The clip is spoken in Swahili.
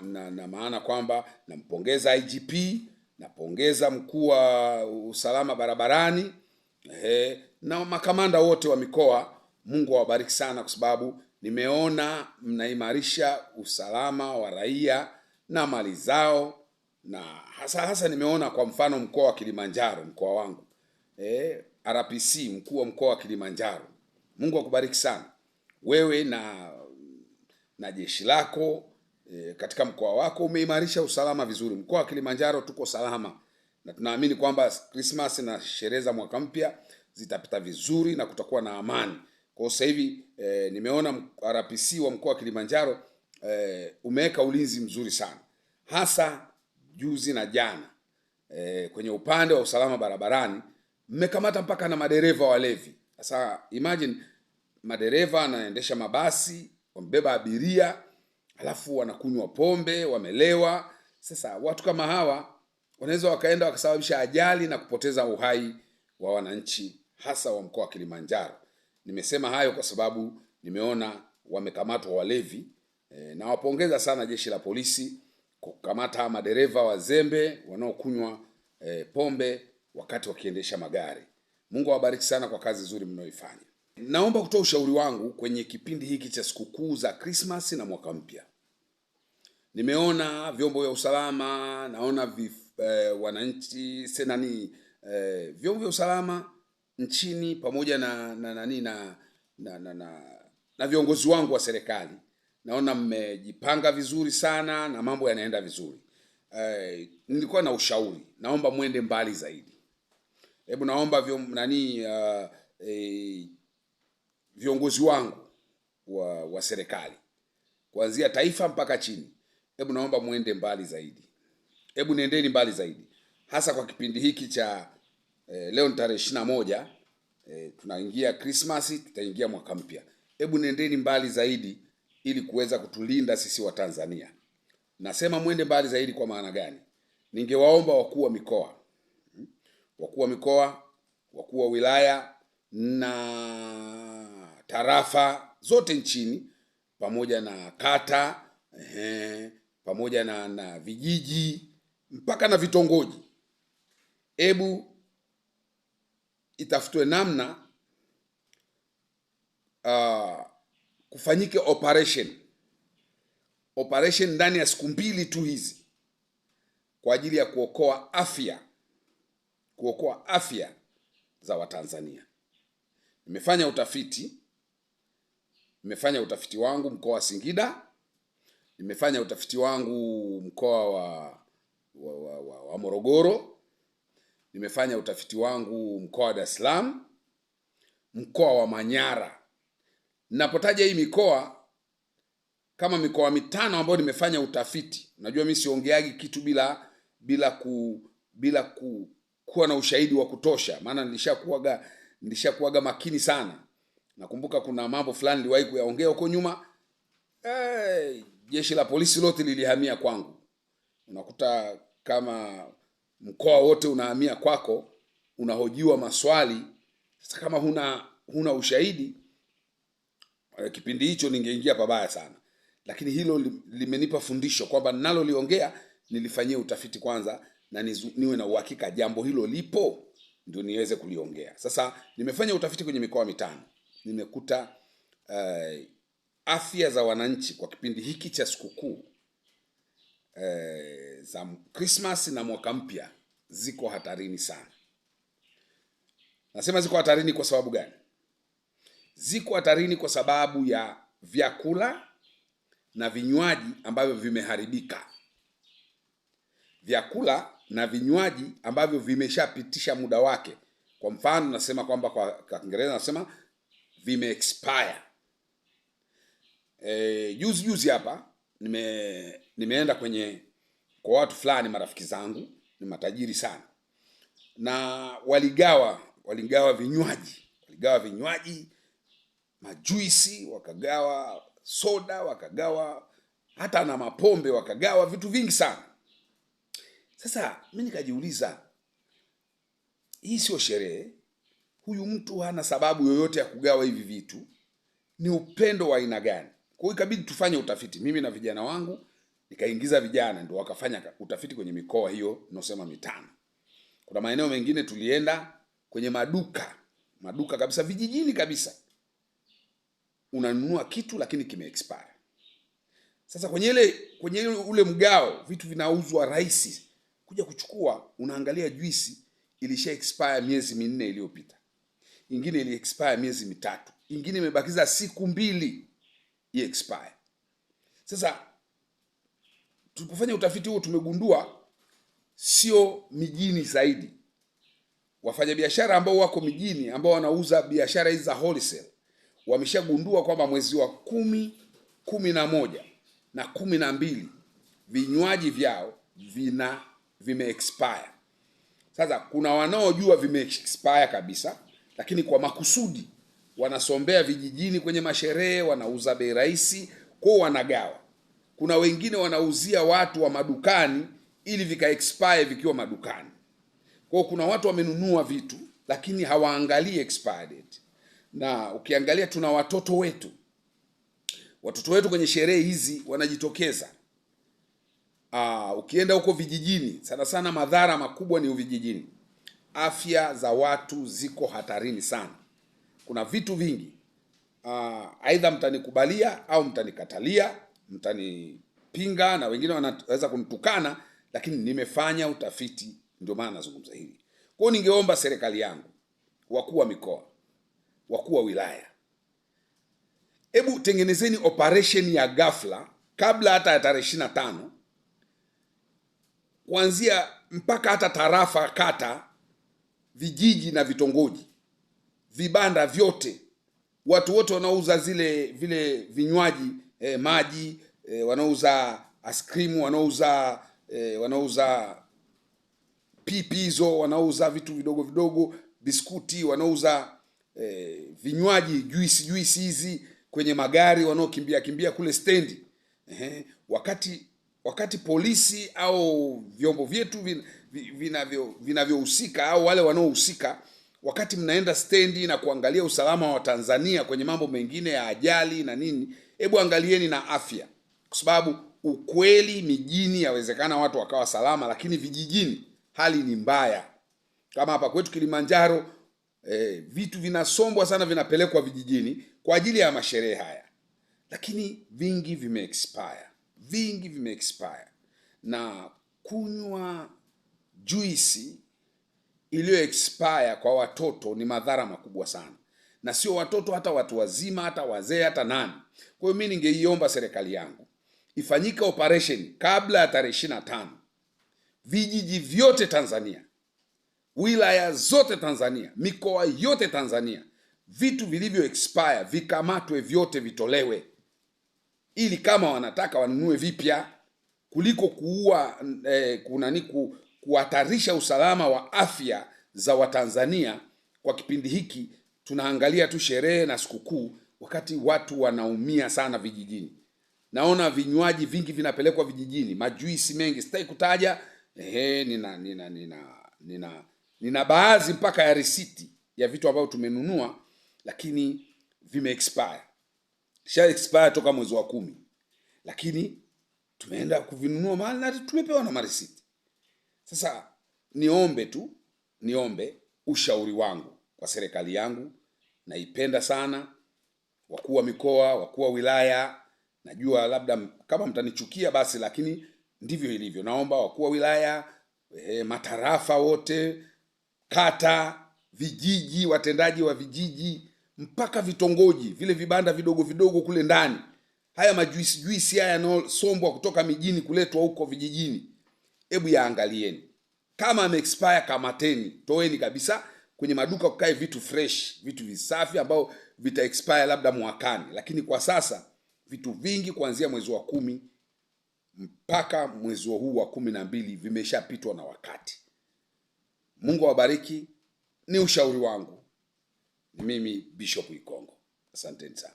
na maana kwamba nampongeza IGP, napongeza mkuu wa usalama barabarani, na makamanda wote wa mikoa. Mungu awabariki sana, kwa sababu nimeona mnaimarisha usalama wa raia na mali zao, na hasa nimeona kwa mfano mkoa wa Kilimanjaro, mkoa wangu, RPC mkuu wa mkoa wa Kilimanjaro, Mungu akubariki sana wewe na jeshi lako, katika mkoa wako umeimarisha usalama vizuri. Mkoa wa Kilimanjaro tuko salama, na tunaamini kwamba Christmas na sherehe za mwaka mpya zitapita vizuri na kutakuwa na amani. Kwa sasa hivi nimeona RPC wa mkoa wa Kilimanjaro umeweka ulinzi mzuri sana, hasa juzi na jana. Kwenye upande wa usalama barabarani mmekamata mpaka na madereva walevi. Sasa imagine madereva anaendesha mabasi, wamebeba abiria, alafu wanakunywa pombe, wamelewa. Sasa watu kama hawa wanaweza wakaenda wakasababisha ajali na kupoteza uhai wa wananchi, hasa wa mkoa wa Kilimanjaro. Nimesema hayo kwa sababu nimeona wamekamatwa walevi. Nawapongeza sana jeshi la polisi kukamata madereva wazembe wanaokunywa pombe wakati wakiendesha magari. Mungu awabariki sana kwa kazi nzuri mnayoifanya. Naomba kutoa ushauri wangu kwenye kipindi hiki cha sikukuu za Christmas na mwaka mpya. Nimeona vyombo vya usalama, naona wananchi vyombo vya usalama nchini pamoja na viongozi wangu wa serikali, naona mmejipanga vizuri sana na mambo yanaenda vizuri. Nilikuwa na ushauri, naomba mwende mbali zaidi. Hebu naomba viongozi wangu wa serikali kuanzia taifa mpaka chini, hebu naomba mwende mbali zaidi. Hebu nendeni mbali zaidi, hasa kwa kipindi hiki cha leo ni tarehe 21, tunaingia Christmas, tutaingia mwaka mpya. Hebu nendeni mbali zaidi ili kuweza kutulinda sisi wa Tanzania. Nasema mwende mbali zaidi kwa maana gani? Ningewaomba wakuu wa mikoa, wakuu wa wilaya na tarafa zote nchini, pamoja na kata, pamoja na vijiji mpaka na vitongoji, hebu itafutwe namna kufanyike operation ndani ya siku 2 tu hizi kwa ajili ya kuokoa afya za Watanzania. Nimefanya utafiti wangu mkoa wa Singida, nimefanya utafiti wangu mkoa wa Morogoro, nimefanya utafiti wangu mkoa wa Dar es Salaam, mkoa wa Manyara. Ninapotaja hii mikoa kama mikoa 5 ambayo nimefanya utafiti, najua mimi siongeagi kitu bila kuwa na ushahidi wa kutosha, maana nilishakuaga makini sana. Nakumbuka kuna mambo fulani niliwahi kuyaongea huko nyuma, jeshi la polisi lote lilihamia kwangu. Unakuta kama mkoa wote unahamia kwako, unahojiwa maswali. Sasa kama huna ushahidi, kipindi hicho ningeingia pabaya sana. Lakini hilo limenipa fundisho kwamba ninaloliongea nilifanyia utafiti kwanza, na niwe na uhakika jambo hilo lipo ndio niweze kuliongea. Sasa nimefanya utafiti kwenye mikoa 5. Nimekuta afya za wananchi kwa kipindi hiki cha sikukuu za Christmas na mwaka mpya ziko hatarini sana. Nasema ziko hatarini kwa sababu gani? Ziko hatarini kwa sababu ya vyakula na vinywaji ambavyo vimeharibika. Vyakula na vinywaji ambavyo vimeshapitisha muda wake. Kwa mfano nasema kwamba kwa Kiingereza nasema vime-expire. Juzi hapa nimeenda kwa watu fulani, marafiki zangu ni matajiri sana, na waligawa vinywaji, majuisi, wakagawa soda, wakagawa hata na mapombe, wakagawa vitu vingi sana. Sasa mimi nikajiuliza, hii sio sherehe. Huyu mtu hana sababu yoyote ya kugawa hivi vitu. Ni upendo wa aina gani? Kwa hiyo ikabidi tufanye utafiti, mimi na vijana wangu, nikaingiza vijana, ndio wakafanya utafiti kwenye mikoa hiyo unaosema mitano. Kuna maeneo mengine tulienda kwenye maduka kabisa, vijijini kabisa, unanunua kitu lakini kime expire. Sasa kwenye ule mgao vitu vinauzwa rahisi, kuja kuchukua, unaangalia juisi ilisha expire miezi 4 iliyopita, ingine ili expire miezi 3, ingine imebakiza siku 2 i expire. Sasa tulipofanya utafiti huo tumegundua sio mijini zaidi. Wafanyabiashara ambao wako mijini ambao wanauza biashara hizi za wholesale wameshagundua kwamba mwezi wa 10, 11 na 12 vinywaji vyao vime expire. Sasa kuna wanaojua vime expire kabisa, lakini kwa makusudi wanasombea vijijini kwenye masherehe, wanauza bei rahisi, kwa wanagawa. Kuna wengine wanauzia watu wa madukani ili vika expire vikiwa madukani. Kwa kuna watu wamenunua vitu lakini hawaangalii expire date. Na ukiangalia tuna watoto wetu kwenye sherehe hizi wanajitokeza. Ukienda huko vijijini, sana sana madhara makubwa ni vijijini. Afya za watu ziko hatarini sana. Kuna vitu vingi. Aidha mtanikubalia au mtanikatalia, mtanipinga na wengine wanaweza kunitukana, lakini nimefanya utafiti, ndio maana nazungumza hili. Kwa hiyo ningeomba serikali yangu, wakuu wa mikoa, wakuu wa wilaya, hebu tengenezeni operation ya ghafla kabla hata ya tarehe 25, kuanzia mpaka hata tarafa, kata, vijiji na vitongoji, vibanda vyote, watu wote wanaouza vile vinywaji, maji, wanauza ice cream, wanauza pipizo, wanauza vitu vidogo vidogo, biskuti, wanauza vinywaji, juisi hizi kwenye magari, wanaokimbia kule stendi. Wakati polisi au vyombo vyetu vinavyohusika au wale wanaohusika, wakati mnaenda stendi na kuangalia usalama wa Tanzania kwenye mambo mengine ya ajali na nini, hebu angalieni na afya, kwa sababu ukweli mijini yawezekana watu wakawa salama, lakini vijijini hali ni mbaya. Kama hapa kwetu Kilimanjaro, vitu vinasombwa sana, vinapelekwa vijijini kwa ajili ya masherehe haya, lakini vingi vime expire. Na kunywa juisi iliyo expire kwa watoto ni madhara makubwa sana, na sio watoto, hata watu wazima, hata wazee, hata nani. Kwa hiyo mimi ningeiomba serikali yangu ifanyike operation kabla ya tarehe 25, vijiji vyote Tanzania, wilaya zote Tanzania, mikoa yote Tanzania, vitu vilivyo expire vikamatwe vyote, vitolewe, ili kama wanataka wanunue vipya, kuliko kuhatarisha usalama wa afya za Watanzania. Kwa kipindi hiki tunaangalia tu sherehe na sikukuu, wakati watu wanaumia sana vijijini. Naona vinywaji vingi vinapelekwa vijijini, majuisi mengi, sitaki kutaja. Nina baadhi mpaka ya risiti ya vitu ambavyo tumenunua, lakini vime expire. Expire toka mwezi wa 10, lakini tumeenda kuvinunua mahali na tumepewa na marisiti. Sasa niombe ushauri wangu kwa serikali yangu, naipenda sana, wakuu wa mikoa, wakuu wa wilaya, najua labda kama mtanichukia basi, lakini ndivyo ilivyo. Naomba wakuu wa wilaya, matarafa wote, kata, vijiji, watendaji wa vijiji, mpaka vitongoji, vile vibanda vidogo vidogo kule ndani, haya majuisi haya yanayosombwa kutoka mijini kuletwa huko vijijini, hebu yaangalieni. Kama ame expire, kamateni, toeni kabisa kwenye maduka, kukae vitu fresh, vitu visafi ambao vita expire labda mwakani. Lakini kwa sasa vitu vingi kuanzia mwezi wa 10 mpaka mwezi huu wa 12 vimeshapitwa na wakati. Mungu awabariki. Ni ushauri wangu. Mimi Bishop Ikongo. Asanteni sana.